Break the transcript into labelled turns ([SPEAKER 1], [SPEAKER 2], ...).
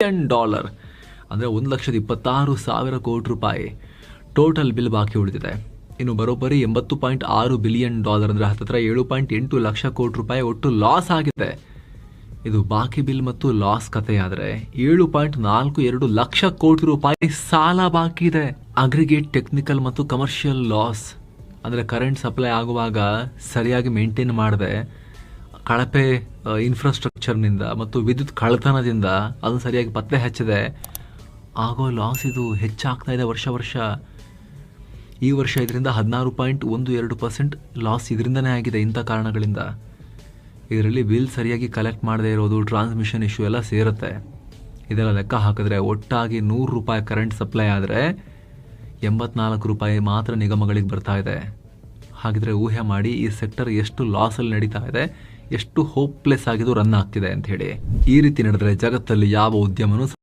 [SPEAKER 1] $1 ಅಂದರೆ 1,26,000 ಕೋಟಿ ರೂಪಾಯಿ ಟೋಟಲ್ ಬಿಲ್ ಬಾಕಿ ಉಳಿದಿದೆ. ಇನ್ನು ಬರೋಬ್ಬರಿ $80.6 ಬಿಲಿಯನ್ ಅಂದರೆ ಹತ್ತಿರ 7.8 ಲಕ್ಷ ಕೋಟಿ ರೂಪಾಯಿ ಒಟ್ಟು ಲಾಸ್ ಆಗಿದೆ. ಇದು ಬಾಕಿ ಬಿಲ್ ಮತ್ತು ಲಾಸ್ ಕಥೆಯಾದರೆ 7.42 ಲಕ್ಷ ಕೋಟಿ ರೂಪಾಯಿ ಸಾಲ ಬಾಕಿ ಇದೆ. ಅಗ್ರಿಗೇಟ್ ಟೆಕ್ನಿಕಲ್ ಮತ್ತು ಕಮರ್ಷಿಯಲ್ ಲಾಸ್ ಅಂದರೆ ಕರೆಂಟ್ ಸಪ್ಲೈ ಆಗುವಾಗ ಸರಿಯಾಗಿ ಮೇಂಟೈನ್ ಮಾಡದೆ ಕಳಪೆ ಇನ್ಫ್ರಾಸ್ಟ್ರಕ್ಚರ್ನಿಂದ ಮತ್ತು ವಿದ್ಯುತ್ ಕಳ್ಳತನದಿಂದ ಅದನ್ನು ಸರಿಯಾಗಿ ಪತ್ತೆ ಹಚ್ಚದೆ ಆಗೋ ಲಾಸ್ ಇದು ಹೆಚ್ಚಾಗ್ತಾ ಇದೆ ವರ್ಷ. ಈ ವರ್ಷ ಇದರಿಂದ 16.12% ಲಾಸ್ ಇದರಿಂದನೇ ಆಗಿದೆ. ಇಂಥ ಕಾರಣಗಳಿಂದ ಇದರಲ್ಲಿ ಬಿಲ್ ಸರಿಯಾಗಿ ಕಲೆಕ್ಟ್ ಮಾಡದೇ ಇರೋದು, ಟ್ರಾನ್ಸ್ಮಿಷನ್ ಇಶ್ಯೂ ಎಲ್ಲ ಸೇರುತ್ತೆ. ಇದೆಲ್ಲ ಲೆಕ್ಕ ಹಾಕಿದ್ರೆ ಒಟ್ಟಾಗಿ $100 ಕರೆಂಟ್ ಸಪ್ಲೈ ಆದರೆ $84 ಮಾತ್ರ ನಿಗಮಗಳಿಗೆ ಬರ್ತಾ ಇದೆ. ಹಾಗಿದ್ರೆ ಊಹೆ ಮಾಡಿ ಈ ಸೆಕ್ಟರ್ ಎಷ್ಟು ಲಾಸಲ್ಲಿ ನಡೀತಾ ಇದೆ, ಎಷ್ಟು ಹೋಪ್ಲೆಸ್ ಆಗಿದ್ದು ರನ್ ಆಗ್ತಿದೆ ಅಂತ ಹೇಳಿ. ಈ ರೀತಿ ನಡೆದರೆ ಜಗತ್ತಲ್ಲಿ ಯಾವ ಉದ್ಯಮನೂ